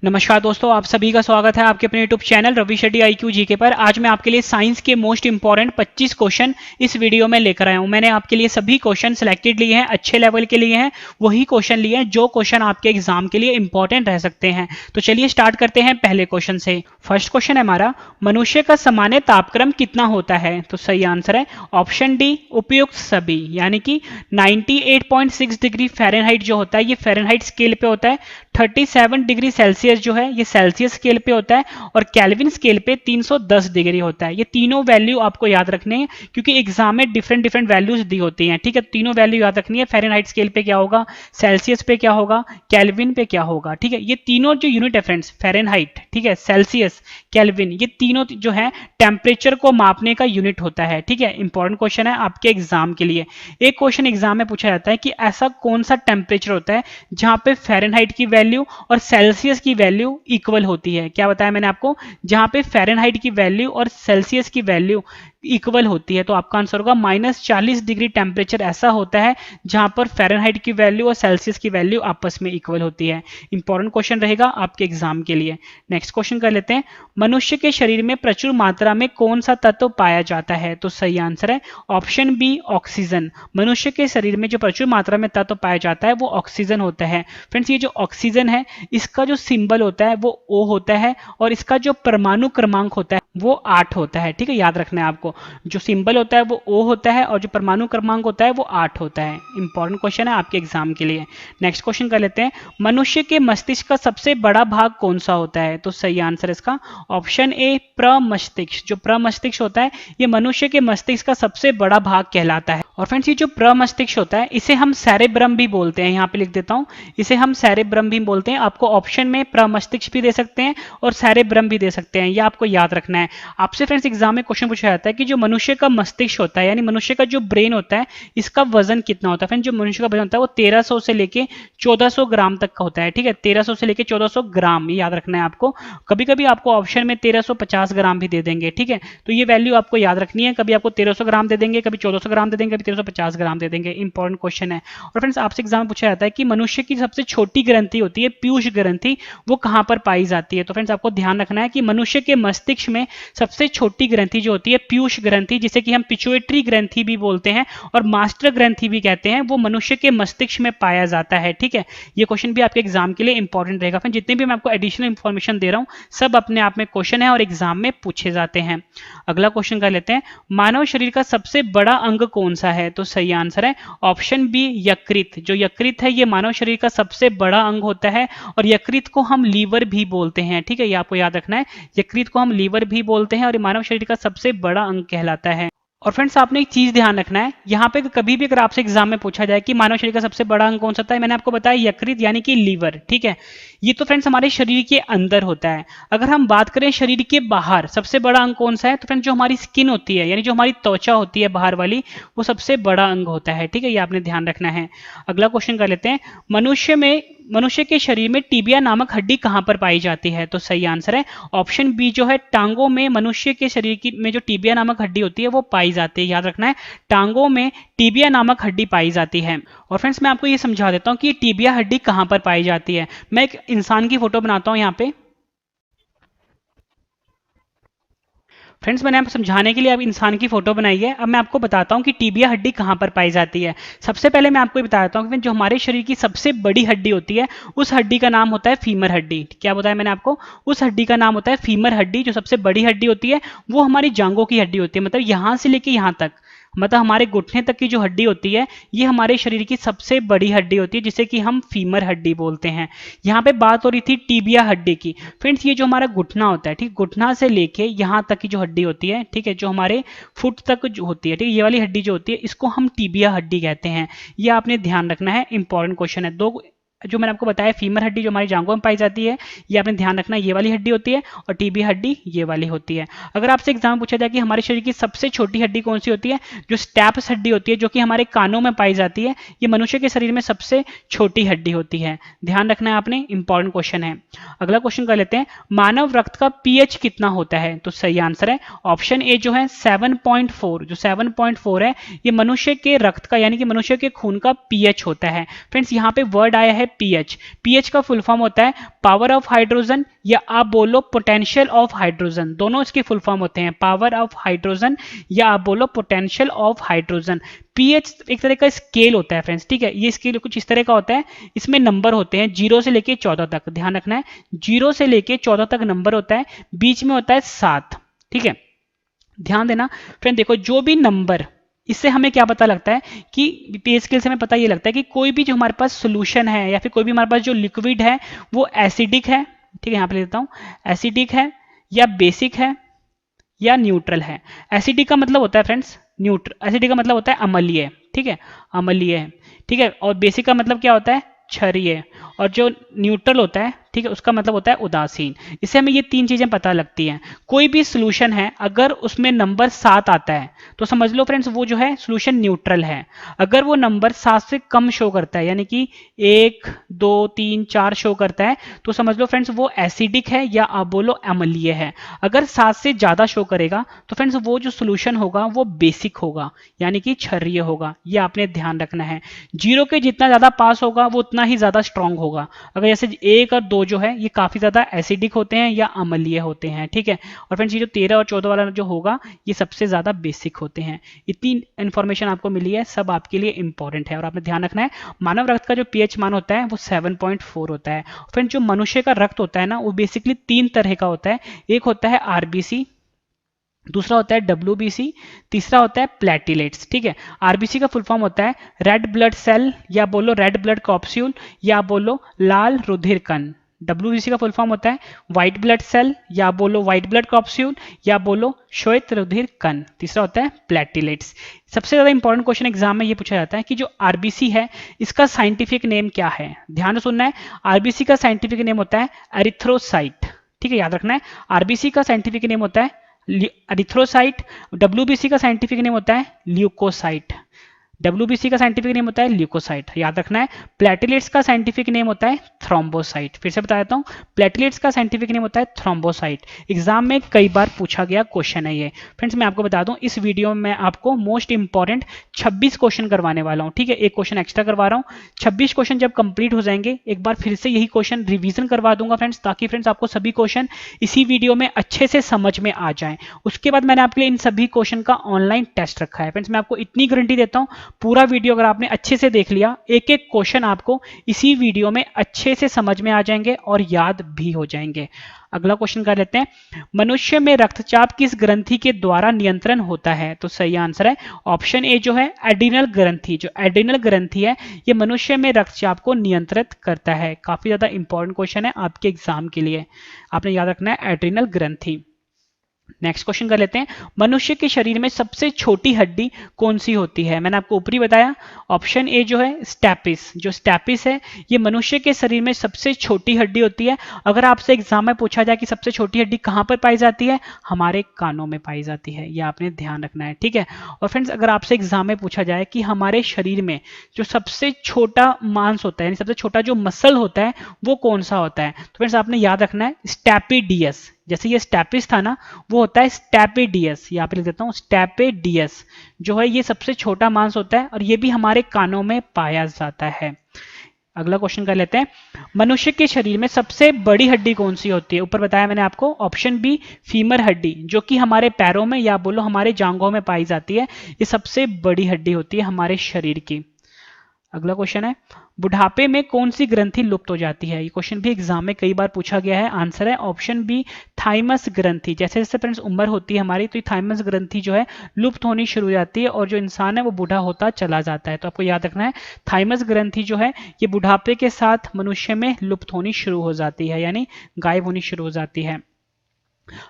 नमस्कार दोस्तों, आप सभी का स्वागत है आपके अपने YouTube channel Ravi Shetty IQ GK पर। आज मैं आपके लिए साइंस के मोस्ट इंपॉर्टेंट 25 क्वेश्चन इस वीडियो में लेकर आया हूं। मैंने आपके लिए सभी क्वेश्चन सिलेक्टेड लिए हैं, अच्छे लेवल के लिए हैं, वही क्वेश्चन लिए हैं जो क्वेश्चन आपके एग्जाम के लिए इंपॉर्टेंट रह सकते हैं। तो चलिए स्टार्ट करते हैं पहले क्वेश्चन से। फर्स्ट क्वेश्चन है हमारा, मनुष्य का सामान्य तापक्रम कितना होता है? तो सही आंसर है ऑप्शन डी, उपयुक्त सभी, यानी कि 98.6 डिग्री फ़ारेनहाइट जो होता है ये फ़ारेनहाइट स्केल पे होता है। 37 डिग्री सेल्सियस जो है ये सेल्सियस स्केल पे होता है और केल्विन स्केल पे 310 डिग्री होता है। ये तीनों वैल्यू आपको याद रखने हैं क्योंकि एग्जाम में डिफरेंट डिफरेंट वैल्यूज दी होती हैं। ठीक है, तीनों वैल्यू याद रखनी है। फ़ारेनहाइट स्केल पे क्या होगा, सेल्सियस पे क्या होगा, केल्विन पे क्या होगा। ठीक है, ये तीनों जो यूनिट है फ्रेंड्स, फ़ारेनहाइट, ठीक है, सेल्सियस, केल्विन, ये तीनों जो है टेम्परेचर को मापने का यूनिट होता है। ठीक है, इंपॉर्टेंट क्वेश्चन है आपके एग्जाम के लिए। एक क्वेश्चन एग्जाम में पूछा जाता है कि ऐसा कौन सा टेम्परेचर होता है जहां पे फ़ारेनहाइट की वैल्यू और सेल्सियस की वैल्यू इक्वल होती है। क्या बताया मैंने आपको, जहां पे फ़ारेनहाइट की वैल्यू और सेल्सियस की वैल्यू इक्वल होती है। तो आपका आंसर होगा -40 डिग्री टेम्परेचर ऐसा होता है जहां पर फ़ारेनहाइट की वैल्यू और सेल्सियस की वैल्यू आपस में इक्वल होती है। इंपॉर्टेंट क्वेश्चन रहेगा आपके एग्जाम के लिए। नेक्स्ट क्वेश्चन कर लेते हैं, मनुष्य के शरीर में प्रचुर मात्रा में कौन सा तत्व पाया जाता है? तो सही आंसर है ऑप्शन बी, ऑक्सीजन। मनुष्य के शरीर में जो प्रचुर मात्रा में तत्व पाया जाता है वो ऑक्सीजन होता है। फ्रेंड्स, ये जो ऑक्सीजन है इसका जो सिंबल होता है वो O होता है और इसका जो परमाणु क्रमांक होता है वो 8 होता है। ठीक है, याद रखना है आपको, जो सिंबल होता है वो O होता है और जो परमाणु क्रमांक होता है वो 8 होता है। इंपॉर्टेंट क्वेश्चन है आपके एग्जाम के लिए। नेक्स्ट क्वेश्चन कर लेते हैं, मनुष्य के मस्तिष्क का सबसे बड़ा भाग कौन सा होता है? तो सही आंसर इसका ऑप्शन ए, प्रमस्तिष्क। जो प्रमस्तिष्क होता है ये मनुष्य के मस्तिष्क का सबसे बड़ा भाग कहलाता है। और फ्रेंड्स, ये जो प्रमस्तिष्क होता है इसे हम सेरेब्रम भी बोलते हैं। यहाँ पे लिख देता हूं, इसे हम सेरेब्रम भी बोलते हैं। आपको ऑप्शन में प्रमस्तिष्क भी दे सकते हैं और सेरेब्रम भी दे सकते हैं, ये आपको याद रखना है। आपसे फ्रेंड्स एग्जाम में क्वेश्चन पूछा जाता है कि जो मनुष्य का मस्तिष्क होता है यानी मनुष्य का जो ब्रेन होता है इसका वजन कितना होता है? फ्रेंड्स, जो मनुष्य का वजन होता है वो 1300 से लेके 1400 ग्राम तक का होता है। ठीक है, 1300 से लेके 1400 ग्राम, ये याद रखना है आपको। कभी कभी आपको ऑप्शन में 1350 ग्राम भी दे देंगे। ठीक है, तो ये वैल्यू आपको याद रखनी है। कभी आपको 1300 ग्राम दे देंगे, कभी 1400 ग्राम दे देंगे, कभी 1350 ग्राम दे देंगे। इंपॉर्टेंट क्वेश्चन है। और फ्रेंड्स, आपसे एग्जाम में पूछा जाता है कि मनुष्य की सबसे छोटी ग्रंथि होती है पीयूष ग्रंथि, वो कहां पर पाई जाती है? तो फ्रेंड्स, आपको ध्यान रखना है कि मनुष्य के मस्तिष्क में सबसे छोटी ग्रंथि जो होती है पीयूष ग्रंथि, जिसे कि हम पिट्यूटरी ग्रंथि भी बोलते हैं और मास्टर ग्रंथि भी कहते हैं, वो मनुष्य के मस्तिष्क में पाया जाता है। ठीक है, ये क्वेश्चन भी आपके एग्जाम के लिए इंपॉर्टेंट रहेगा। फिर जितने भी मैं आपको एडिशनल इंफॉर्मेशन दे रहा हूं सब अपने आप में क्वेश्चन है और एग्जाम में पूछे जाते हैं। अगला क्वेश्चन कर लेते हैं, मानव शरीर का सबसे बड़ा अंग कौन सा है? तो सही आंसर है ऑप्शन बी, यकृत। जो यकृत है ये मानव शरीर का सबसे बड़ा अंग होता है और यकृत को हम लीवर भी बोलते हैं। ठीक है, ये आपको याद रखना है, यकृत को हम लीवर भी बोलते हैं और मानव शरीर का सबसे बड़ा अंग कहलाता है। और फ्रेंड्स, आपने एक चीज ध्यान रखना है, यहाँ पे कभी भी अगर आपसे एग्जाम में पूछा जाए कि मानव शरीर का सबसे बड़ा अंग कौन सा होता है, मैंने आपको बताया यकृत यानी कि लीवर। ठीक है, ये तो फ्रेंड्स हमारे शरीर के अंदर होता है। अगर हम बात करें शरीर के बाहर सबसे बड़ा अंग कौन सा है, तो फ्रेंड्स जो हमारी स्किन होती है यानी जो हमारी त्वचा होती है बाहर वाली, वो सबसे बड़ा अंग होता है। ठीक है, ये आपने ध्यान रखना है। अगला क्वेश्चन कर लेते हैं, मनुष्य के शरीर में टिबिया नामक हड्डी कहां पर पाई जाती है? तो सही आंसर है ऑप्शन बी, जो है टांगों में मनुष्य के शरीर में जो टिबिया नामक हड्डी होती है वो पाई जाती है। याद रखना है, टांगों में टिबिया नामक हड्डी पाई जाती है। और फ्रेंड्स, मैं आपको ये समझा देता हूं कि ये टिबिया हड्डी कहां पर पाई जाती है। मैं एक इंसान की फोटो बनाता हूं यहाँ पे। फ्रेंड्स, मैंने आपको समझाने के लिए अब इंसान की फोटो बनाई है। अब मैं आपको बताता हूं कि टिबिया हड्डी कहां पर पाई जाती है। सबसे पहले मैं आपको ये बताता हूं कि जो हमारे शरीर की सबसे बड़ी हड्डी होती है उस हड्डी का नाम होता है फीमर हड्डी। क्या बताया मैंने आपको, उस हड्डी का नाम होता है फीमर हड्डी। जो सबसे बड़ी हड्डी होती है वो हमारी जांघों की हड्डी होती है, मतलब यहां से लेके यहां तक, मतलब हमारे घुटने तक की जो हड्डी होती है ये हमारे शरीर की सबसे बड़ी हड्डी होती है, जिसे कि हम फीमर हड्डी बोलते हैं। यहाँ पे बात हो रही थी टिबिया हड्डी की। फ्रेंड्स, ये जो हमारा घुटना होता है, ठीक, घुटना से लेके यहाँ तक की जो हड्डी होती है, ठीक है, जो हमारे फुट तक जो होती है, ठीक, ये वाली हड्डी जो होती है इसको हम टिबिया हड्डी कहते हैं। ये आपने ध्यान रखना है, इंपॉर्टेंट क्वेश्चन है। दो जो मैंने आपको बताया, फीमर हड्डी जो हमारी जांघों में पाई जाती है ये आपने ध्यान रखना, ये वाली हड्डी होती है, और टिबिया हड्डी ये वाली होती है। अगर आपसे एग्जाम में पूछा जाए कि हमारे शरीर की सबसे छोटी हड्डी कौन सी होती है, जो स्टैप्स हड्डी होती है जो कि हमारे कानों में पाई जाती है, ये मनुष्य के शरीर में सबसे छोटी हड्डी होती है। ध्यान रखना है आपने, इंपॉर्टेंट क्वेश्चन है। अगला क्वेश्चन कर लेते हैं, मानव रक्त का पीएच कितना होता है? तो सही आंसर है ऑप्शन ए, जो है 7.4। जो 7.4 है ये मनुष्य के रक्त का यानी कि मनुष्य के खून का पीएच होता है। फ्रेंड्स, यहाँ पे वर्ड आया है पीएच। पीएच का फुल फॉर्म होता है पावर ऑफ हाइड्रोजन या आप बोलो पोटेंशियल ऑफ हाइड्रोजन, दोनों इसके फुल फॉर्म होते हैं, पावर ऑफ हाइड्रोजन या आप बोलो पोटेंशियल ऑफ हाइड्रोजन। पीएच एक तरह का स्केल होता है फ्रेंड्स, ठीक है, ये स्केल कुछ इस तरह का होता है, इसमें नंबर होते हैं 0 से लेके 14 तक, ध्यान रखना है 0 से लेके 14 तक नंबर होता है, बीच में होता है 7, ठीक है, ध्यान देना फ्रेंड। देखो जो भी नंबर, इससे हमें क्या पता लगता है कि पीएच स्केल से हमें पता ये लगता है कि कोई भी जो हमारे पास सोल्यूशन है या फिर कोई भी हमारे पास जो लिक्विड है वो एसिडिक है, ठीक है, यहाँ पे लिख देता हूँ, एसिडिक है या बेसिक है या न्यूट्रल है। एसिडिक का मतलब होता है फ्रेंड्स न्यूट्रल, एसिडिक का मतलब होता है अम्लीय, ठीक है, अम्लीय है, ठीक है, और बेसिक का मतलब क्या होता है क्षारीय, और जो न्यूट्रल होता है, ठीक है, उसका मतलब होता है उदासीन। इससे हमें ये 3 चीजें पता लगती हैं। कोई भी सोल्यूशन है अगर उसमें नंबर 7 आता है तो समझ लो फ्रेंड्स वो जो है सोल्यूशन न्यूट्रल है। अगर वो नंबर 7 से कम शो करता है यानी कि 1 2 3 4 शो करता है तो समझ लो फ्रेंड्स वो एसिडिक है या आप बोलो अम्लीय है। अगर 7 से ज्यादा शो करेगा तो फ्रेंड्स वो जो सोल्यूशन होगा वो बेसिक होगा यानी कि क्षारीय होगा, ये आपने ध्यान रखना है। 0 के जितना ज्यादा पास होगा वो उतना ही ज्यादा स्ट्रांग होगा। अगर जैसे 1 और 2 जो है ये काफी ज्यादा एसिडिक होते हैं या अम्लीय होते हैं, ठीक है, और फ्रेंड्स ये जो 13 और 14 वाला जो होगा ये सबसे ज्यादा बेसिक होते हैं। इतनी इंफॉर्मेशन आपको मिली है, सब आपके लिए इंपॉर्टेंट है और आपने ध्यान रखना है। मानव रक्त का जो पीएच मान होता है वो 7.4 होता है। फ्रेंड्स जो मनुष्य का रक्त होता है ना वो बेसिकली 3 तरह का होता है, एक होता है आरबीसी, दूसरा होता है डब्ल्यूबीसी, तीसरा होता है प्लेटिलेट्स, ठीक है। आरबीसी का फुल फॉर्म होता है रेड ब्लड सेल या बोलो रेड ब्लड कॉप्स्यूल या बोलो लाल रुधिर कण। डब्ल्यूबीसी का फुल फॉर्म होता है व्हाइट ब्लड सेल या बोलो व्हाइट ब्लड कॉप्स्यूल या बोलो श्वेत रुधिर कण। तीसरा होता है प्लेटिलेट्स। सबसे ज्यादा इंपॉर्टेंट क्वेश्चन एग्जाम में ये पूछा जाता है कि जो आरबीसी है इसका साइंटिफिक नेम क्या है। ध्यान से सुनना है, आरबीसी का साइंटिफिक नेम होता है एरिथ्रोसाइट, ठीक है, याद रखना है। आरबीसी का साइंटिफिक नेम होता है एरिथ्रोसाइट, डब्ल्यूबीसी का साइंटिफिक नेम होता है ल्यूकोसाइट, डब्ल्यूबीसी का साइंटिफिक नेम होता है ल्यूकोसाइट, याद रखना है। प्लेटिलेट्स का साइंटिफिक नेम होता है थ्रोम्बोसाइट, फिर से बता देता हूं, प्लेटिलेट्स का साइंटिफिक नेम होता है थ्रोम्बोसाइट। एग्जाम में कई बार पूछा गया क्वेश्चन है ये। फ्रेंड्स मैं आपको बता दूं इस वीडियो में मैं आपको मोस्ट इंपॉर्टेंट 26 क्वेश्चन करवाने वाला हूं, ठीक है, एक क्वेश्चन एक्स्ट्रा करवा रहा हूं। 26 क्वेश्चन जब कंप्लीट हो जाएंगे एक बार फिर से यही क्वेश्चन रिवीजन करवा दूंगा फ्रेंड्स, ताकि फ्रेंड्स आपको सभी क्वेश्चन इसी वीडियो में अच्छे से समझ में आ जाए। उसके बाद मैंने आपके लिए इन सभी क्वेश्चन का ऑनलाइन टेस्ट रखा है। फ्रेंड्स मैं आपको इतनी गारंटी देता हूं पूरा वीडियो अगर आपने अच्छे से देख लिया एक एक क्वेश्चन आपको इसी वीडियो में अच्छे से समझ में आ जाएंगे और याद भी हो जाएंगे। अगला क्वेश्चन कर लेते हैं, मनुष्य में रक्तचाप किस ग्रंथि के द्वारा नियंत्रण होता है। तो सही आंसर है ऑप्शन ए जो है एड्रिनल ग्रंथि। जो एड्रिनल ग्रंथि है ये मनुष्य में रक्तचाप को नियंत्रित करता है। काफी ज्यादा इंपॉर्टेंट क्वेश्चन है आपके एग्जाम के लिए, आपने याद रखना है एड्रिनल ग्रंथि। नेक्स्ट क्वेश्चन कर लेते हैं, मनुष्य के शरीर में सबसे छोटी हड्डी कौन सी होती है। मैंने आपको ऊपरी बताया ऑप्शन ए जो है स्टैपिस। जो स्टैपिस है ये मनुष्य के शरीर में सबसे छोटी हड्डी होती है। अगर आपसे एग्जाम में पूछा जाए कि सबसे छोटी हड्डी कहां पर पाई जाती है, हमारे कानों में पाई जाती है, यह आपने ध्यान रखना है, ठीक है। और फ्रेंड्स अगर आपसे एग्जाम में पूछा जाए कि हमारे शरीर में जो सबसे छोटा मांस होता है, सबसे छोटा जो मसल होता है वो कौन सा होता है, तो फ्रेंड्स आपने याद रखना है स्टैपिडियस। जैसे ये स्टैपिस था ना वो होता है स्टैपिडियस, यहाँ पे लिख देता हूं स्टैपिडियस जो है ये सबसे छोटा मांस होता है और ये भी हमारे कानों में पाया जाता है। अगला क्वेश्चन कर लेते हैं, मनुष्य के शरीर में सबसे बड़ी हड्डी कौन सी होती है। ऊपर बताया मैंने आपको ऑप्शन बी फीमर हड्डी, जो कि हमारे पैरों में या बोलो हमारे जांघों में पाई जाती है। ये सबसे बड़ी हड्डी होती है हमारे शरीर की। अगला क्वेश्चन है, बुढ़ापे में कौन सी ग्रंथि लुप्त हो जाती है। ये क्वेश्चन भी एग्जाम में कई बार पूछा गया है। आंसर है ऑप्शन बी थाइमस ग्रंथि। जैसे जैसे फ्रेंड्स उम्र होती है हमारी तो ये थाइमस ग्रंथि जो है लुप्त होनी शुरू हो जाती है और जो इंसान है वो बूढ़ा होता चला जाता है। तो आपको याद रखना है थाइमस ग्रंथि जो है ये बुढ़ापे के साथ मनुष्य में लुप्त होनी शुरू हो जाती है, यानी गायब होनी शुरू हो जाती है।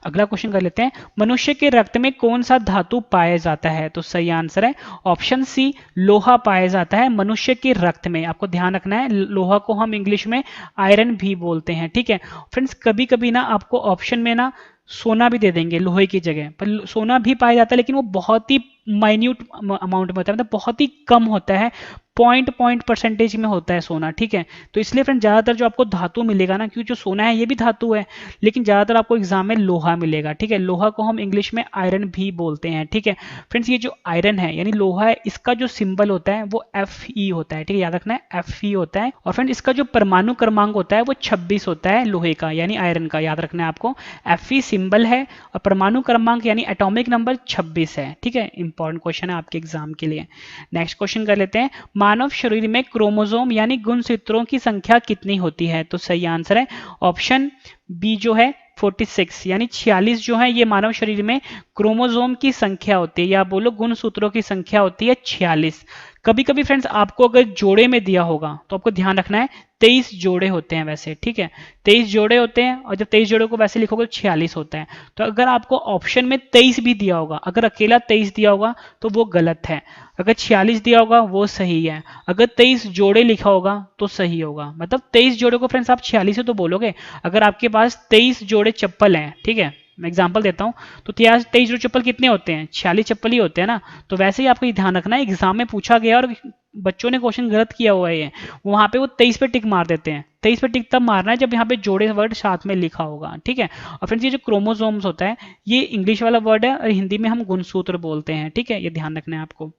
अगला क्वेश्चन कर लेते हैं, मनुष्य के रक्त में कौन सा धातु पाया जाता है। तो सही आंसर है ऑप्शन सी लोहा पाया जाता है मनुष्य के रक्त में। आपको ध्यान रखना है लोहा को हम इंग्लिश में आयरन भी बोलते हैं, ठीक है। फ्रेंड्स कभी कभी ना आपको ऑप्शन में ना सोना भी दे देंगे लोहे की जगह पर, सोना भी पाया जाता है लेकिन वो बहुत ही माइन्यूट अमाउंट में होता है, मतलब बहुत ही कम होता है, पॉइंट परसेंटेज में होता है सोना, ठीक है। तो इसलिए फ्रेंड ज़्यादातर जो आपको धातु मिलेगा ना, क्योंकि जो सोना है ये भी धातु है, लेकिन ज़्यादातर आपको एग्जाम में लोहा मिलेगा, ठीक है। लोहा को हम इंग्लिश में आयरन भी बोलते हैं, ठीक है। फ्रेंड्स ये जो आयरन है यानी लोहा है, इसका जो सिंबल होता है वो Fe होता है, ठीक है, याद रखना है Fe होता है। और फ्रेंड इसका जो परमाणु क्रमांक होता है वो 26 होता है लोहे का यानी आयरन का, याद रखना है आपको। Fe सिंबल है और परमाणु क्रमांक यानी एटॉमिक नंबर 26 है, ठीक है। इंपॉर्टेंट क्वेश्चन है आपके एग्जाम के लिए। नेक्स्ट क्वेश्चन कर लेते हैं, मानव शरीर में क्रोमोसोम यानी गुणसूत्रों की संख्या कितनी होती है? तो सही आंसर है ऑप्शन बी जो है 46 यानी 46 जो है ये मानव शरीर में क्रोमोसोम की संख्या होती है, या बोलो गुणसूत्रों की संख्या होती है 46। कभी कभी फ्रेंड्स आपको अगर जोड़े में दिया होगा तो आपको ध्यान रखना है 23 जोड़े होते हैं वैसे, ठीक है, 23 जोड़े होते हैं, और जब 23 जोड़े को वैसे लिखोगे तो 46 होता है। तो अगर आपको ऑप्शन में 23 भी दिया होगा, अगर अकेला 23 दिया होगा तो वो गलत है, अगर 46 दिया होगा वो सही है, अगर 23 जोड़े लिखा होगा तो सही होगा। मतलब 23 जोड़े को फ्रेंड्स आप 46 ही तो बोलोगे। अगर आपके पास 23 जोड़े चप्पल हैं, ठीक है, मैं एग्जांपल देता हूं, तो 23 जोड़े चप्पल कितने होते हैं? 46 चप्पल ही होते हैं ना। तो वैसे ही आपको ये ध्यान रखना है, एग्जाम में पूछा गया और बच्चों ने क्वेश्चन गलत किया हुआ है, वहां पे वो 23 पे टिक मार देते हैं। 23 पे टिक तब मारना है जब यहाँ पे जोड़े वर्ड साथ में लिखा होगा, ठीक है। और फ्रेंड्स ये जो क्रोमोसोम्स होता है ये इंग्लिश वाला वर्ड है और हिंदी में हम गुणसूत्र बोलते हैं, ठीक है, ये ध्यान रखना है आपको।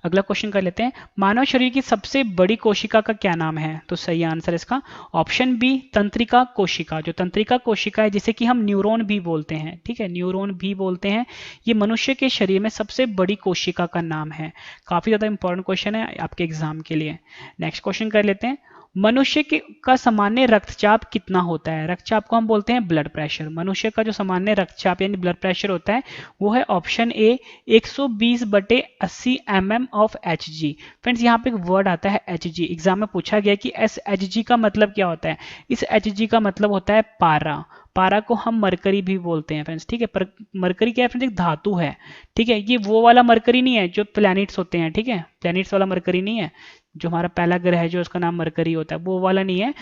अगला क्वेश्चन कर लेते हैं, मानव शरीर की सबसे बड़ी कोशिका का क्या नाम है? तो सही आंसर इसका ऑप्शन बी तंत्रिका कोशिका। जो तंत्रिका कोशिका है जिसे कि हम न्यूरॉन भी बोलते हैं, ठीक है, न्यूरॉन भी बोलते हैं, ये मनुष्य के शरीर में सबसे बड़ी कोशिका का नाम है। काफी ज्यादा इंपॉर्टेंट क्वेश्चन है आपके एग्जाम के लिए। नेक्स्ट क्वेश्चन कर लेते हैं, मनुष्य का सामान्य रक्तचाप कितना होता है? रक्तचाप को हम बोलते हैं ब्लड प्रेशर। मनुष्य का जो सामान्य रक्तचाप यानी ब्लड प्रेशर होता है वो है option A 120/80 mm of Hg। Friends यहाँ पे एक वर्ड आता है Hg, एग्जाम में पूछा गया कि इस Hg का मतलब क्या होता है? इस Hg का मतलब होता है पारा। पारा को हम मरकरी भी बोलते हैं फ्रेंड्स, ठीक है। पर मरकरी क्या है फ्रेंड्स? एक धातु है, ठीक है। ये वो वाला मरकरी नहीं है जो प्लैनेट्स होते हैं, ठीक है, प्लैनेट्स वाला मरकरी नहीं है। जो हमारा पहला ग्रह है जो उसका नाम मरकरी होता है वो वाला नहीं है।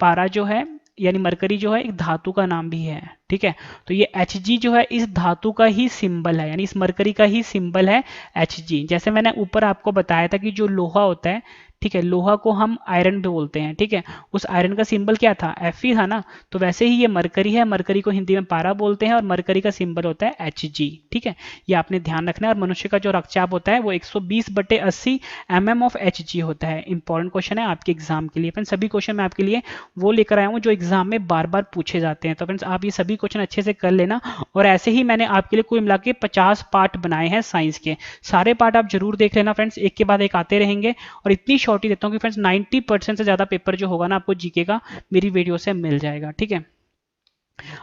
पारा जो है यानी मरकरी जो है एक धातु का नाम भी है, ठीक है। तो ये Hg जो है इस धातु का ही सिंबल है, यानी इस मरकरी का ही सिंबल है Hg। जैसे मैंने ऊपर आपको बताया था कि जो लोहा होता है, ठीक है, लोहा को हम आयरन भी बोलते हैं, ठीक है, उस आयरन का सिंबल क्या था? Fe था ना। तो वैसे ही ये मरकरी है, मरकरी को हिंदी में पारा बोलते हैं और मरकरी का सिंबल होता है Hg, ठीक है, ये आपने ध्यान रखना है। और मनुष्य का जो रक्तचाप होता है वो 120/80 mm ऑफ Hg होता है। इंपॉर्टेंट क्वेश्चन है आपके एग्जाम के लिए। फ्रेंड्स सभी क्वेश्चन मैं आपके लिए वो लेकर आया हूँ जो एग्जाम में बार बार पूछे जाते हैं। तो फ्रेंड्स आप ये सभी क्वेश्चन अच्छे से कर लेना। और ऐसे ही मैंने आपके लिए कुल मिला के 50 पार्ट बनाए हैं साइंस के, सारे पार्ट आप जरूर देख लेना फ्रेंड्स, एक के बाद एक आते रहेंगे। और इतनी शॉर्ट ही देता हूँ कि फ्रेंड्स 90% से ज्यादा पेपर जो होगा ना आपको जीके का मेरी वीडियो से मिल जाएगा, ठीक है।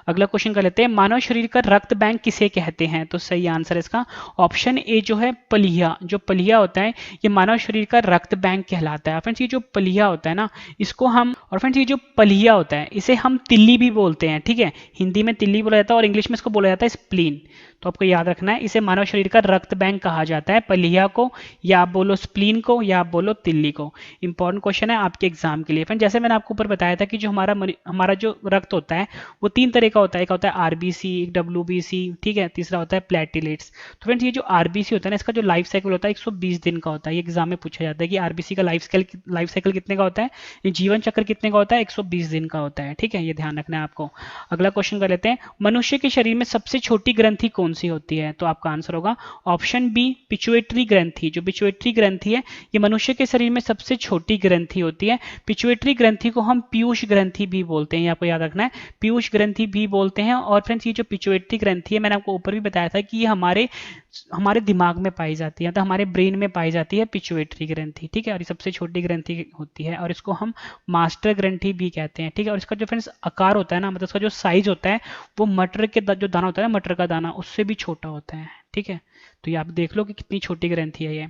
अगला क्वेश्चन कर लेते हैं, मानव शरीर का रक्त बैंक किसे कहते हैं? तो सही आंसर इसका ऑप्शन ए जो है पलिया। जो पलिया होता है ये मानव शरीर का रक्त बैंक कहलाता है। फ्रेंड्स ये जो पलिया होता है ना इसको हम, और फ्रेंड्स ये जो पलिया होता है इसे हम तिल्ली भी बोलते हैं, ठीक है, हिंदी में तिल्ली बोला जाता है और इंग्लिश में इसको बोला जाता है स्प्लीन। तो आपको याद रखना है इसे मानव शरीर का रक्त बैंक कहा जाता है, पलिया को, या आप बोलो स्प्लीन को, या आप बोलो तिल्ली को। इंपॉर्टेंट क्वेश्चन है आपके एग्जाम के लिए। फ्रेंड जैसे मैंने आपको ऊपर बताया था कि जो हमारा जो रक्त होता है वो 3 तरह का होता है, एक होता है आरबीसी, एक डब्ल्यूबीसी, ठीक है, तीसरा होता है प्लेटिलेट्स। तो फ्रेंड्स ये जो आरबीसी होता है ना इसका जो लाइफ साइकिल होता है 120 दिन का होता है। ये एग्जाम में पूछा जाता है कि आरबीसी का लाइफ साइकिल कितने का होता है, ये जीवन चक्र कितने का होता है? 120 दिन का होता है, ठीक है, ये ध्यान रखना है आपको। अगला क्वेश्चन कर लेते हैं, मनुष्य के शरीर में सबसे छोटी ग्रंथि कौन सी होती है? तो आपका आंसर होगा ऑप्शन बी पिट्यूटरी ग्रंथि। जो पिट्यूटरी ग्रंथि है ये मनुष्य के शरीर में सबसे छोटी ग्रंथि होती है। पिट्यूटरी ग्रंथि को हम पीयूष ग्रंथि भी बोलते हैं, ये आपको याद रखना है, पीयूष ग्रंथि भी बोलते हैं। और फ्रेंड्स ये जो पिट्यूटरी ग्रंथि है मैंने आपको ऊपर भी बताया था कि ये हमारे दिमाग में पाई जाती है, तो हमारे ब्रेन में पाई जाती है पिट्यूटरी ग्रंथि, ठीक है, और ये सबसे छोटी ग्रंथि होती है और इसको हम मास्टर ग्रंथि भी कहते हैं, ठीक है। और इसका जो फ्रेंड्स आकार होता है ना, मतलब इसका जो साइज होता है वो मटर के जो दाना होता है ना, मटर का दाना, उससे भी छोटा होता है, ठीक है। तो ये आप देख लो कि कितनी छोटी ग्रंथि है ये।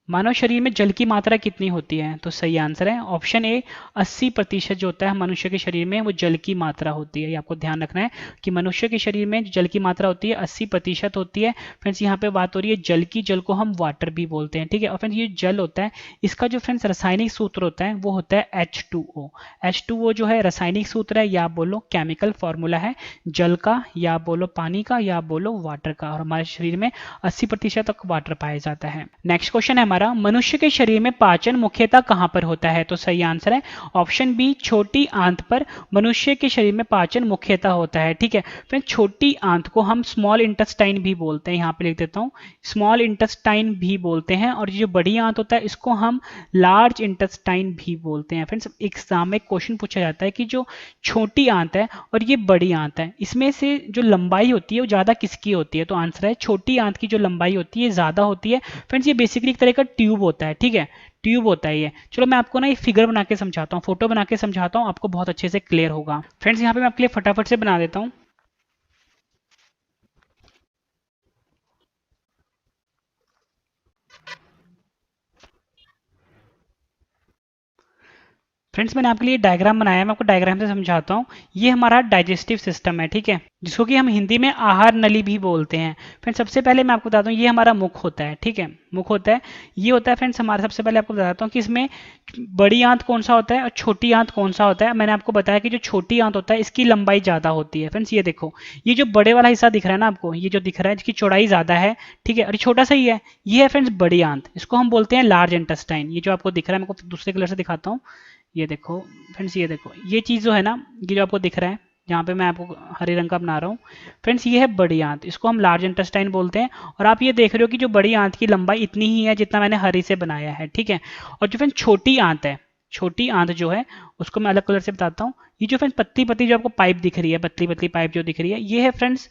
मानव शरीर में जल की मात्रा कितनी होती है? तो सही आंसर है ऑप्शन ए 80% जो होता है मनुष्य के शरीर में वो जल की मात्रा होती है। ये आपको ध्यान रखना है कि मनुष्य के शरीर में जल की मात्रा होती है 80% होती है। फ्रेंड्स यहाँ पे बात हो रही है जल की, जल को हम वाटर भी बोलते हैं, ठीक है। और फ्रेंड्स ये जल होता है, इसका जो फ्रेंड्स रासायनिक सूत्र होता है वो होता है H2O। H2O जो है रासायनिक सूत्र है, या आप बोलो केमिकल फॉर्मूला है जल का, या आप बोलो पानी का, या आप बोलो वाटर का। और हमारे शरीर में 80% तक वाटर पाया जाता है। नेक्स्ट क्वेश्चन है हमारा, मनुष्य के शरीर में पाचन मुख्यतः कहां पर होता है? तो सही आंसर है ऑप्शन बी छोटी आंत पर मनुष्य के शरीर में पाचन मुख्यतः होता है, ठीक है। फिर छोटी आंत को हम स्मॉल इंटेस्टाइन भी बोलते हैं, यहाँ पे लिख देता हूँ, स्मॉल इंटेस्टाइन भी बोलते हैं। और जो बड़ी आंत होता है इसको हम लार्ज इंटेस्टाइन भी बोलते हैं। फ्रेंड्स एग्जाम में क्वेश्चन पूछा जाता है कि जो छोटी आंत है और ये बड़ी आंत है, इसमें से जो लंबाई होती है वो ज्यादा किसकी होती है? तो आंसर है छोटी आंत की जो लंबाई होती है ज्यादा होती है। फ्रेंड्स ये बेसिकली एक तरह का ट्यूब होता है, ठीक है, ट्यूब होता है ये। चलो मैं आपको ना ये फिगर बना के समझाता हूँ, फोटो बना के समझाता हूँ, आपको बहुत अच्छे से क्लियर होगा। फ्रेंड्स यहाँ पे मैं आपके लिए फटाफट से बना देता हूँ। फ्रेंड्स मैंने आपके लिए डायग्राम बनाया है, मैं आपको डायग्राम से समझाता हूँ। ये हमारा डाइजेस्टिव सिस्टम है, ठीक है, जिसको कि हम हिंदी में आहार नली भी बोलते हैं। फ्रेंड्स सबसे पहले मैं आपको बताता हूँ ये हमारा मुख होता है, ठीक है, मुख होता है, ये होता है फ्रेंड्स हमारा। सबसे पहले आपको बताता हूँ कि इसमें बड़ी आंत कौन सा होता है और छोटी आंत कौन सा होता है। मैंने आपको बताया कि जो छोटी आंत होता है इसकी लंबाई ज्यादा होती है। फ्रेंड्स ये देखो, ये जो बड़े वाला हिस्सा दिख रहा है ना आपको, ये जो दिख रहा है इसकी चौड़ाई ज्यादा है, ठीक है, और छोटा सा ही है, ये है फ्रेंड्स बड़ी आंत, इसको हम बोलते हैं लार्ज इंटेस्टाइन। ये जो आपको दिख रहा है, मैं आपको दूसरे कलर से दिखाता हूँ, ये देखो फ्रेंड्स, ये देखो ये चीज़ जो है ना, ये जो आपको दिख रहा है, जहाँ पे मैं आपको हरे रंग का बना रहा हूँ फ्रेंड्स, ये है बड़ी आंत, इसको हम लार्ज इंटेस्टाइन बोलते हैं। और आप ये देख रहे हो कि जो बड़ी आंत की लंबाई इतनी ही है जितना मैंने हरी से बनाया है, ठीक है। और जो फ्रेंड्स छोटी आंत है, छोटी आंत जो है उसको मैं अलग कलर से बताता हूँ। ये जो फ्रेंड्स पतली पतली जो आपको पाइप दिख रही है, पतली पतली पाइप जो दिख रही है, ये है फ्रेंड्स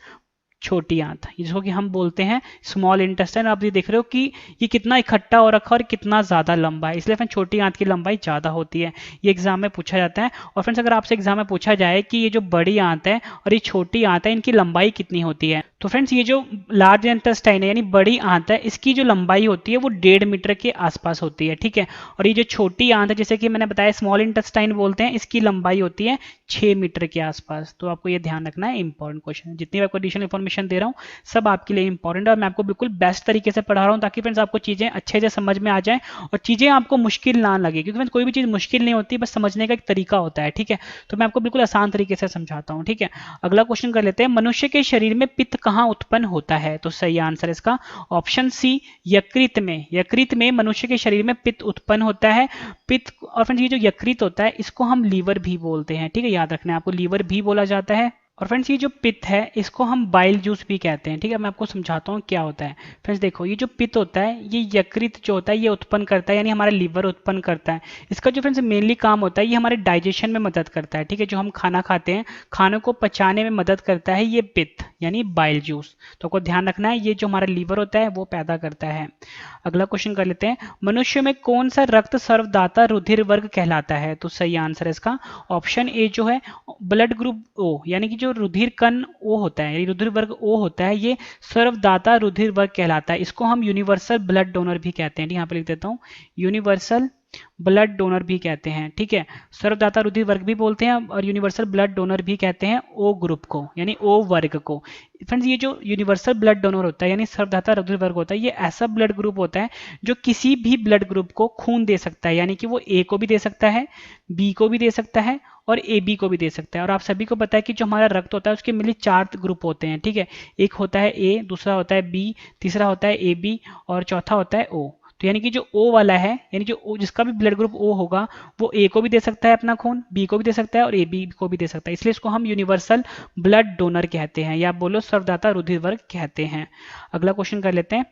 छोटी आंत, जिसको कि हम बोलते हैं स्मॉल इंटेस्टाइन। आप ये देख रहे हो कि ये कितना इकट्ठा हो रखा है और कितना ज़्यादा लंबा है, इसलिए फ्रेंड्स छोटी आंत की लंबाई ज़्यादा होती है। ये एग्जाम में पूछा जाता है। और फ्रेंड्स अगर आपसे एग्जाम में पूछा जाए कि ये जो बड़ी आंत है और ये छोटी आंत है, इनकी लंबाई कितनी होती है, तो फ्रेंड्स ये जो लार्ज इंटेस्टाइन है यानी बड़ी आंत है, इसकी जो लंबाई होती है वो 1.5 मीटर के आसपास होती है, ठीक है। और ये जो छोटी आंत है, जैसे कि मैंने बताया स्मॉल इंटेस्टाइन बोलते हैं, इसकी लंबाई होती है 6 मीटर के आसपास। तो आपको ये ध्यान रखना है, इंपॉर्टेंट क्वेश्चन है। जितनी आपको एडिशनल इन्फॉर्मेशन दे रहा हूँ सब आपके लिए इंपॉर्टेंट है, और मैं आपको बिल्कुल बेस्ट तरीके से पढ़ा रहा हूँ ताकि फ्रेंड्स आपको चीजें अच्छे से समझ में आ जाए और चीजें आपको मुश्किल ना लगे, क्योंकि फ्रेंड्स कोई भी चीज मुश्किल नहीं होती, बस समझने का एक तरीका होता है, ठीक है। तो मैं आपको बिल्कुल आसान तरीके से समझाता हूँ, ठीक है। अगला क्वेश्चन कर लेते हैं, मनुष्य के शरीर में पित्त कहाँ उत्पन्न होता है? तो सही आंसर इसका ऑप्शन सी यकृत में। यकृत में मनुष्य के शरीर में पित्त उत्पन्न होता है। पित्त, और फ्रेंड्स ये जो यकृत होता है इसको हम लीवर भी बोलते हैं, ठीक है, याद रखना है आपको, लीवर भी बोला जाता है। और फ्रेंड्स ये जो पित्त है इसको हम बाइल जूस भी कहते हैं, ठीक है। मैं आपको समझाता हूँ क्या होता है। फ्रेंड्स देखो, ये जो पित्त होता है ये यकृत जो होता है ये उत्पन्न करता है, यानी हमारा लीवर उत्पन्न करता है। इसका जो फ्रेंड्स मेनली काम होता है ये हमारे डाइजेशन में मदद करता है, ठीक है। जो हम खाना खाते हैं, खानों को पचाने में मदद करता है ये पित्त यानी बाइल जूस। तो आपको ध्यान रखना है, ये जो हमारा लीवर होता है वो पैदा करता है। अगला क्वेश्चन कर लेते हैं, मनुष्य में कौन सा रक्त सर्वदाता रुधिर वर्ग कहलाता है? तो सही आंसर है इसका ऑप्शन ए जो है ब्लड ग्रुप ओ, यानी कि जो रुधिर कण ओ होता है, यानी रुधिर वर्ग ओ होता है, ये सर्वदाता रुधिर वर्ग कहलाता है। इसको हम यूनिवर्सल ब्लड डोनर भी कहते हैं, यहाँ पे लिख देता हूँ, यूनिवर्सल ब्लड डोनर भी कहते हैं, ठीक है। सर्वदाता रुधिर वर्ग भी बोलते हैं और यूनिवर्सल ब्लड डोनर भी कहते हैं ओ ग्रुप को, यानी ओ वर्ग को। फ्रेंड्स ये जो यूनिवर्सल ब्लड डोनर होता है यानी सर्वदाता रुधिर वर्ग होता है, ये ऐसा ब्लड ग्रुप होता है जो किसी भी ब्लड ग्रुप को खून दे सकता है, यानी कि वो ए को भी दे सकता है, बी को भी दे सकता है और ए बी को भी दे सकता है। और आप सभी को पता है कि जो हमारा रक्त होता है उसके मिली 4 ग्रुप होते हैं, ठीक है। एक होता है ए, दूसरा होता है बी, तीसरा होता है ए बी और चौथा होता है ओ। तो यानी कि जो O वाला है, यानी जो O जिसका भी ब्लड ग्रुप O होगा वो A को भी दे सकता है अपना खून, B को भी दे सकता है और AB को भी दे सकता है, इसलिए इसको हम यूनिवर्सल ब्लड डोनर कहते हैं, या बोलो सर्वदाता रुधिर वर्ग कहते हैं। अगला क्वेश्चन कर लेते हैं।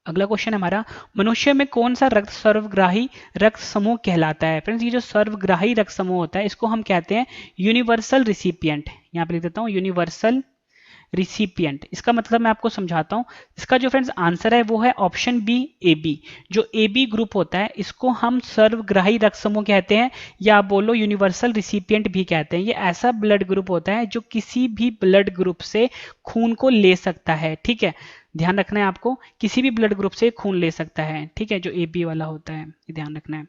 अगला क्वेश्चन है हमारा, मनुष्य में कौन सा रक्त सर्वग्राही रक्त समूह कहलाता है? फ्रेंड्स ये जो सर्वग्राही रक्त समूह होता है इसको हम कहते हैं यूनिवर्सल रिसिपिएंट। यहाँ पे लिख देता हूँ यूनिवर्सल रिसिपिएंट। इसका मतलब मैं आपको समझाता हूं। इसका जो फ्रेंड्स आंसर है वो है ऑप्शन बी ए बी। जो ए बी ग्रुप होता है इसको हम सर्वग्राही रक्त समूह कहते हैं, या बोलो यूनिवर्सल रिसिपिएंट भी कहते हैं। ये ऐसा ब्लड ग्रुप होता है जो किसी भी ब्लड ग्रुप से खून को ले सकता है, ठीक है। ध्यान रखना है आपको, किसी भी ब्लड ग्रुप से खून ले सकता है, ठीक है, जो AB वाला होता है, ये ध्यान रखना है।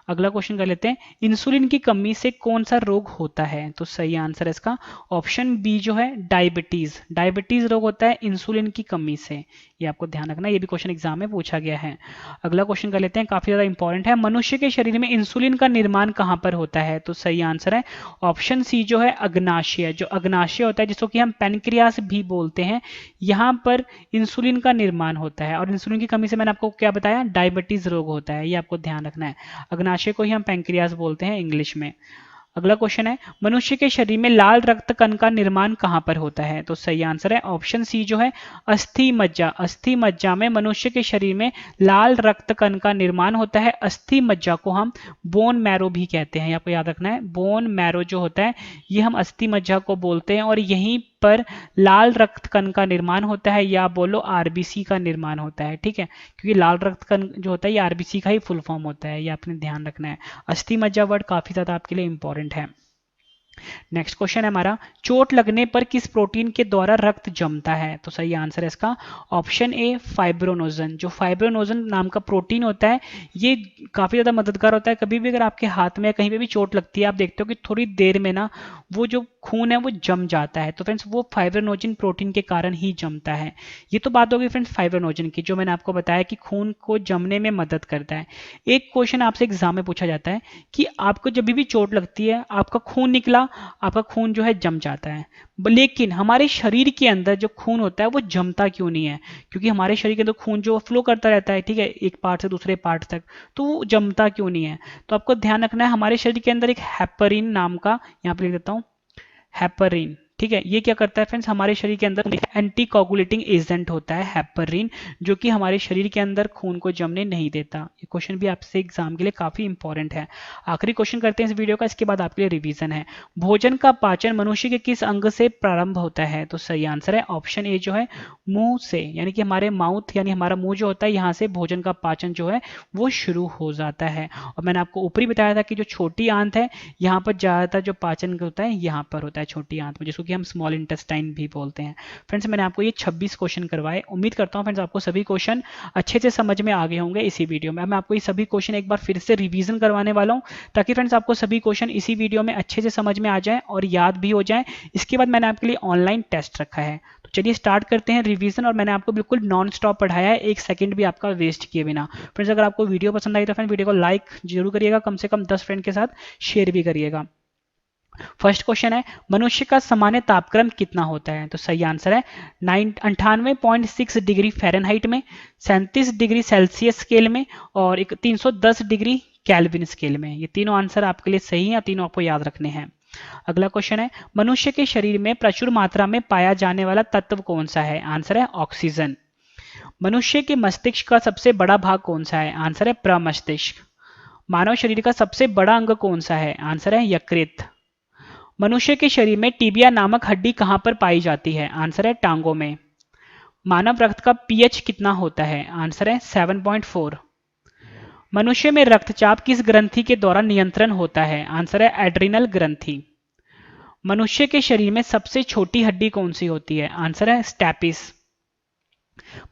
अगला क्वेश्चन कर लेते हैं, इंसुलिन की कमी से कौन सा रोग होता है? तो सही आंसर है इसका ऑप्शन बी जो है डायबिटीज। डायबिटीज रोग होता है इंसुलिन की कमी से, ये आपको ध्यान रखना है, ये भी क्वेश्चन एग्जाम में पूछा गया है। अगला क्वेश्चन कर लेते हैं, काफी ज्यादा इंपॉर्टेंट है, मनुष्य के शरीर में इंसुलिन का निर्माण कहां पर होता है? तो सही आंसर है ऑप्शन सी जो है अग्नाशय। जो अग्नाशय होता है जिसको कि हम पेनक्रियास भी बोलते हैं, यहां पर इंसुलिन का निर्माण होता है। और इंसुलिन की कमी से मैंने आपको क्या बताया, डायबिटीज रोग होता है, ये आपको ध्यान रखना है। अग्नाशय को ही हम पैंक्रियास बोलते हैं इंग्लिश में। अगला क्वेश्चन है, मनुष्य के शरीर में लाल रक्त कण का निर्माण कहां पर होता है? तो सही आंसर है ऑप्शन सी जो है अस्थि मज्जा। अस्थि मज्जा में मनुष्य के शरीर में लाल रक्त कण का निर्माण होता है। अस्थि मज्जा को हम बोन मैरो भी कहते हैं, आपको याद रखना है, बोन मैरो जो होता है ये हम अस्थि मज्जा को बोलते हैं, और यहीं पर लाल रक्त कण का निर्माण होता है, या बोलो आरबीसी का निर्माण होता है, ठीक है, क्योंकि लाल रक्त कण जो होता है ये आरबीसी का ही फुल फॉर्म होता है, ये आपने ध्यान रखना है। अस्थि मज्जा वर्ड काफी ज्यादा आपके लिए इंपॉर्टेंट है। नेक्स्ट क्वेश्चन है हमारा, चोट लगने पर किस प्रोटीन के द्वारा रक्त जमता है? तो सही आंसर है इसका ऑप्शन ए फाइब्रोनोजन। जो फाइब्रोनोजन नाम का प्रोटीन होता है ये काफी ज्यादा मददगार होता है। कभी भी अगर आपके हाथ में या कहीं पे भी चोट लगती है, आप देखते हो कि थोड़ी देर में ना वो जो खून है वो जम जाता है, तो फ्रेंड्स वो फाइब्रोनोजन प्रोटीन के कारण ही जमता है। ये तो बात होगी फ्रेंड्स फाइब्रोनोजन की, जो मैंने आपको बताया कि खून को जमने में मदद करता है। एक क्वेश्चन आपसे एग्जाम में पूछा जाता है कि आपको जब भी चोट लगती है, आपका खून निकला, आपका खून जो है जम जाता है, लेकिन हमारे शरीर के अंदर जो खून होता है वो जमता क्यों नहीं है? क्योंकि हमारे शरीर के अंदर खून जो फ्लो करता रहता है, ठीक है, एक पार्ट से दूसरे पार्ट तक, तो वो जमता क्यों नहीं है? तो आपको ध्यान रखना है, हमारे शरीर के अंदर एक हेपरिन नाम का, यहाँ पे लिख देता हूं, हेपरिन, ठीक है, ये क्या करता है फ्रेंड्स, हमारे शरीर के अंदर एंटी कोगुलेटिंग एजेंट होता है हेपरिन, जो कि हमारे शरीर के अंदर खून को जमने नहीं देता। ये क्वेश्चन भी आपसे एग्जाम के लिए काफी इंपॉर्टेंट है। आखिरी क्वेश्चन करते हैं इस वीडियो का, इसके बाद आपके लिए रिवीजन है। भोजन का पाचन मनुष्य के किस अंग से प्रारंभ होता है? तो सही आंसर है ऑप्शन ए जो है मुंह से, यानी कि हमारे माउथ यानी हमारा मुंह जो होता है, यहाँ से भोजन का पाचन जो है वो शुरू हो जाता है। और मैंने आपको ऊपरी बताया था कि जो छोटी आंत है, यहाँ पर ज्यादातर जो पाचन होता है यहाँ पर होता है, छोटी आंत में, जिसको कि हम स्मॉल इंटेस्टाइन भी बोलते हैं। फ्रेंड्स मैंने आपको ये 26 क्वेश्चन करवाए, उम्मीद करता हूं फ्रेंड्स आपको सभी क्वेश्चन अच्छे से समझ में आ गए होंगे इसी वीडियो में। मैं आपको ये सभी क्वेश्चन एक बार फिर से रिवीजन करवाने वाला हूं, ताकि फ्रेंड्स आपको सभी क्वेश्चन इसी वीडियो में अच्छे से समझ में आ जाए और याद भी हो जाए। इसके बाद मैंने आपके लिए ऑनलाइन टेस्ट रखा है, तो चलिए स्टार्ट करते हैं रिवीजन। और मैंने आपको बिल्कुल नॉन स्टॉप पढ़ाया है, एक सेकंड भी आपका वेस्ट किए बिना। फ्रेंड्स अगर आपको वीडियो पसंद आई तो फ्रेंड्स वीडियो को लाइक जरूर करिएगा, कम से कम 10 फ्रेंड के साथ शेयर भी करिएगा। फर्स्ट क्वेश्चन है, मनुष्य का सामान्य तापक्रम कितना होता है? तो सही आंसर है 98.6 डिग्री फ़ारेनहाइट में, 37 डिग्री सेल्सियस स्केल में, और 310 डिग्री केल्विन स्केल में। ये तीनों आंसर आपके लिए सही है, तीनों आपको याद रखने हैं। अगला क्वेश्चन है, मनुष्य के शरीर में प्रचुर मात्रा में पाया जाने वाला तत्व कौन सा है? आंसर है ऑक्सीजन। मनुष्य के मस्तिष्क का सबसे बड़ा भाग कौन सा है? आंसर है प्रमस्तिष्क। मानव शरीर का सबसे बड़ा अंग कौन सा है? आंसर है यकृत। मनुष्य के शरीर में टिबिया नामक हड्डी कहां पर पाई जाती है? आंसर है टांगों में। मानव रक्त का पीएच कितना होता है? आंसर है 7.4। मनुष्य में रक्तचाप किस ग्रंथि के द्वारा नियंत्रण होता है? आंसर है एड्रिनल ग्रंथि। मनुष्य के शरीर में सबसे छोटी हड्डी कौन सी होती है? आंसर है स्टैपिस।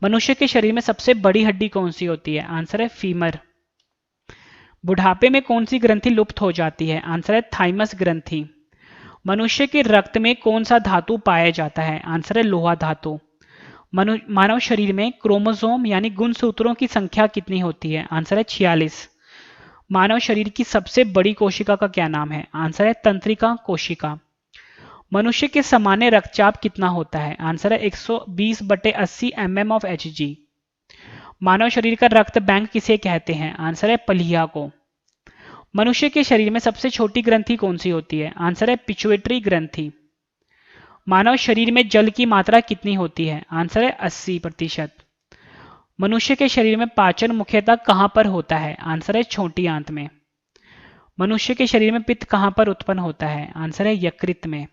मनुष्य के शरीर में सबसे बड़ी हड्डी कौन सी होती है? आंसर है फीमर। बुढ़ापे में कौन सी ग्रंथि लुप्त हो जाती है? आंसर है थाइमस ग्रंथि। मनुष्य के रक्त में कौन सा धातु पाया जाता है? आंसर है लोहा धातु। मानव शरीर में क्रोमोसोम यानी गुणसूत्रों की संख्या कितनी होती है? आंसर है 46। मानव शरीर की सबसे बड़ी कोशिका का क्या नाम है? आंसर है तंत्रिका कोशिका। मनुष्य के सामान्य रक्तचाप कितना होता है? आंसर है 120/80 mm of Hg। मानव शरीर का रक्त बैंक किसे कहते हैं? आंसर है पलिया को। मनुष्य के शरीर में सबसे छोटी ग्रंथि कौन सी होती है? आंसर है पिट्यूटरी ग्रंथि। मानव शरीर में जल की मात्रा कितनी होती है? आंसर है 80%। मनुष्य के शरीर में पाचन मुख्यतः कहां पर होता है? आंसर है छोटी आंत में। मनुष्य के शरीर में पित्त कहां पर उत्पन्न होता है? आंसर है यकृत में।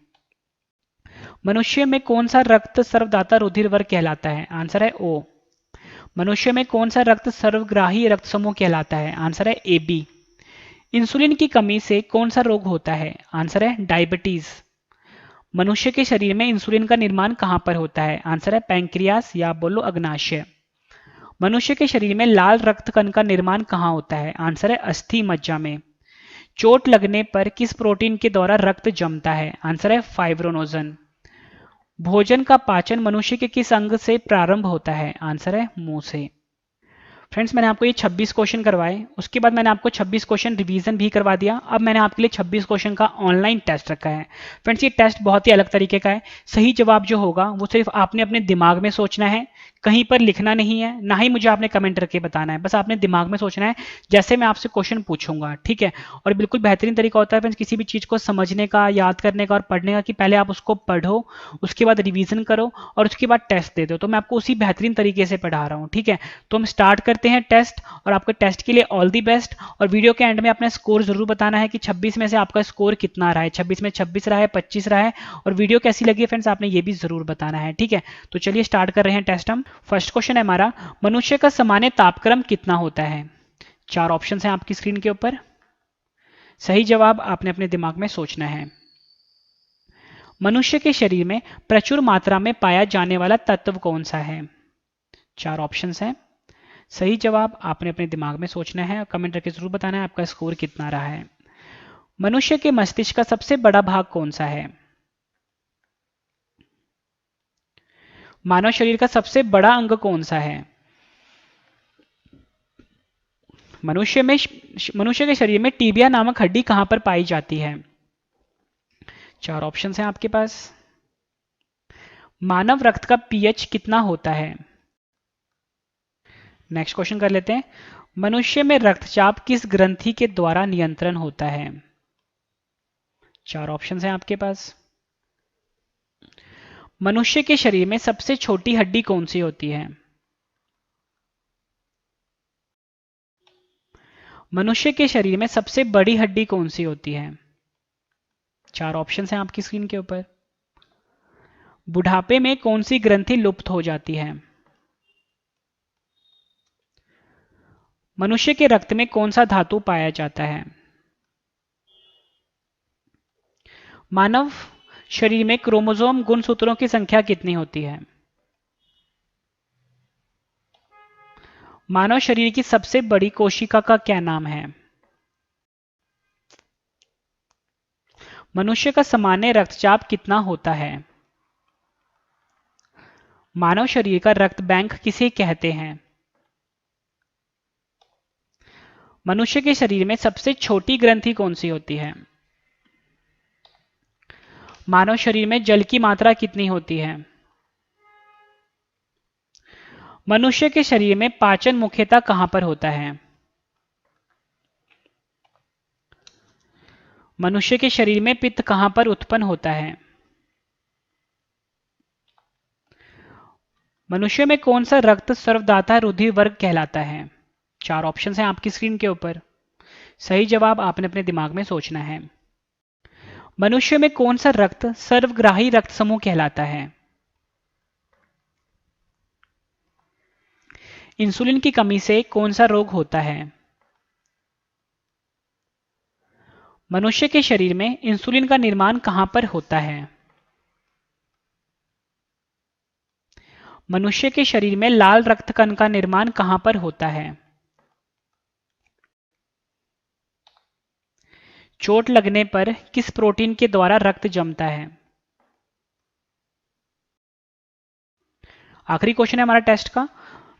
मनुष्य में कौन सा रक्त सर्वदाता रुधिर वर्ग कहलाता है? आंसर है ओ। मनुष्य में कौन सा रक्त सर्वग्राही रक्त समूह कहलाता है? आंसर है AB। इंसुलिन की कमी से कौन सा रोग होता है? आंसर है डायबिटीज। मनुष्य के शरीर में इंसुलिन का निर्माण कहां पर होता है? आंसर है पैंक्रियास या बोलो अग्नाशय। मनुष्य के शरीर में लाल रक्त कण का निर्माण कहां होता है? आंसर है अस्थि मज्जा में। चोट लगने पर किस प्रोटीन के द्वारा रक्त जमता है? आंसर है फाइब्रोनोजन। भोजन का पाचन मनुष्य के किस अंग से प्रारंभ होता है? आंसर है मुंह से। फ्रेंड्स, मैंने आपको ये 26 क्वेश्चन करवाए, उसके बाद मैंने आपको 26 क्वेश्चन रिवीजन भी करवा दिया। अब मैंने आपके लिए 26 क्वेश्चन का ऑनलाइन टेस्ट रखा है। फ्रेंड्स, ये टेस्ट बहुत ही अलग तरीके का है। सही जवाब जो होगा वो सिर्फ आपने अपने दिमाग में सोचना है, कहीं पर लिखना नहीं है, ना ही मुझे आपने कमेंट करके बताना है, बस आपने दिमाग में सोचना है जैसे मैं आपसे क्वेश्चन पूछूंगा, ठीक है। और बिल्कुल बेहतरीन तरीका होता है फ्रेंड्स किसी भी चीज़ को समझने का, याद करने का और पढ़ने का, कि पहले आप उसको पढ़ो, उसके बाद रिवीजन करो और उसके बाद टेस्ट दे दो। तो मैं आपको उसी बेहतरीन तरीके से पढ़ा रहा हूँ, ठीक है। तो हम स्टार्ट करते हैं टेस्ट, और आपके टेस्ट के लिए ऑल दी बेस्ट। और वीडियो के एंड में अपना स्कोर जरूर बताना है कि 26 में से आपका स्कोर कितना रहा है, 26 में 26 रहा है, 25 रहा है, और वीडियो कैसी लगी है फ्रेंड्स आपने ये भी जरूर बताना है, ठीक है। तो चलिए स्टार्ट कर रहे हैं टेस्ट हम। फर्स्ट क्वेश्चन है हमारा, मनुष्य का सामान्य तापक्रम कितना होता है? 4 ऑप्शन हैं आपकी स्क्रीन के ऊपर। सही जवाब आपने अपने दिमाग में सोचना है। मनुष्य के शरीर में प्रचुर मात्रा में पाया जाने वाला तत्व कौन सा है? 4 ऑप्शंस हैं। सही जवाब आपने अपने दिमाग में सोचना है और कमेंट करके जरूर बताना है आपका स्कोर कितना रहा है। मनुष्य के मस्तिष्क का सबसे बड़ा भाग कौन सा है? मानव शरीर का सबसे बड़ा अंग कौन सा है? मनुष्य के शरीर में टीबिया नामक हड्डी कहां पर पाई जाती है? 4 ऑप्शंस हैं आपके पास। मानव रक्त का पीएच कितना होता है? नेक्स्ट क्वेश्चन कर लेते हैं। मनुष्य में रक्तचाप किस ग्रंथि के द्वारा नियंत्रण होता है? 4 ऑप्शंस हैं आपके पास। मनुष्य के शरीर में सबसे छोटी हड्डी कौन सी होती है? मनुष्य के शरीर में सबसे बड़ी हड्डी कौन सी होती है? 4 ऑप्शंस हैं आपकी स्क्रीन के ऊपर। बुढ़ापे में कौन सी ग्रंथि लुप्त हो जाती है? मनुष्य के रक्त में कौन सा धातु पाया जाता है? मानव शरीर में क्रोमोसोम गुणसूत्रों की संख्या कितनी होती है? मानव शरीर की सबसे बड़ी कोशिका का क्या नाम है? मनुष्य का सामान्य रक्तचाप कितना होता है? मानव शरीर का रक्त बैंक किसे कहते हैं? मनुष्य के शरीर में सबसे छोटी ग्रंथि कौन सी होती है? मानव शरीर में जल की मात्रा कितनी होती है? मनुष्य के शरीर में पाचन मुख्यतः कहां पर होता है? मनुष्य के शरीर में पित्त कहां पर उत्पन्न होता है? मनुष्य में कौन सा रक्त सर्वदाता रुधिर वर्ग कहलाता है? 4 ऑप्शंस हैं आपकी स्क्रीन के ऊपर। सही जवाब आपने अपने दिमाग में सोचना है। मनुष्य में कौन सा रक्त सर्वग्राही रक्त समूह कहलाता है? इंसुलिन की कमी से कौन सा रोग होता है? मनुष्य के शरीर में इंसुलिन का निर्माण कहां पर होता है? मनुष्य के शरीर में लाल रक्त कण का निर्माण कहां पर होता है? चोट लगने पर किस प्रोटीन के द्वारा रक्त जमता है? आखिरी क्वेश्चन है हमारा टेस्ट का।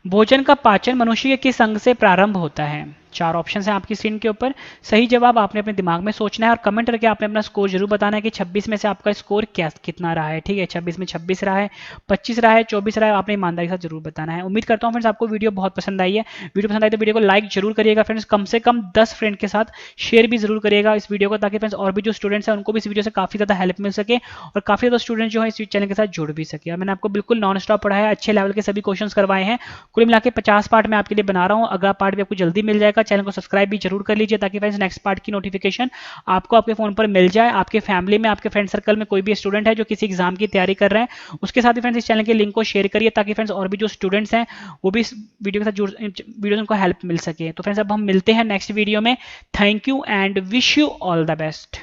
भोजन का पाचन मनुष्य के किस अंग से प्रारंभ होता है? 4 ऑप्शन हैं आपकी स्क्रीन के ऊपर। सही जवाब आपने अपने दिमाग में सोचना है और कमेंट करके आपने अपना स्कोर जरूर बताना है कि 26 में से आपका स्कोर कितना रहा है, ठीक है। 26 में 26 रहा है, 25 रहा है, 24 रहा है, आपने ईमानदारी के साथ जरूर बताना है। उम्मीद करता हूँ फ्रेंड्स आपको वीडियो बहुत पसंद आई है। वीडियो पसंद आई तो वीडियो को लाइक जरूर करिएगा फ्रेंड्स, कम से कम 10 फ्रेंड के साथ शेयर भी जरूर करिएगा इस वीडियो को, ताकि फ्रेंड्स और भी जो स्टूडेंट्स हैं उनको भी इस वीडियो से काफी ज्यादा हेल्प मिल सके और काफी ज्यादा स्टूडेंट जो है इस चैनल के साथ जुड़ भी सके। और मैंने आपको बिल्कुल नॉन स्टॉप पढ़ाया, अच्छे लेवल के सभी क्वेश्चन करवाए हैं। कुल मिला के 50 पार्ट मैं आपके लिए बना रहा हूँ। अगला पार्ट भी आपको जल्दी मिल जाएगा। चैनल को सब्सक्राइब भी जरूर कर लीजिए ताकि फ्रेंड्स नेक्स्ट पार्ट की नोटिफिकेशन आपको आपके फोन पर मिल जाए। आपके फैमिली में, आपके फ्रेंड सर्कल में कोई भी स्टूडेंट है जो किसी एग्जाम की तैयारी कर रहे हैं, उसके साथ भी फ्रेंड्स इस चैनल के लिंक को शेयर करिए ताकि फ्रेंड्स और भी जो स्टूडेंट्स हैं वो भी इस वीडियो के साथ वीडियो उनको हेल्प मिल सके। तो फ्रेंड्स अब हम मिलते हैं नेक्स्ट वीडियो में। Thank you and wish you all the best.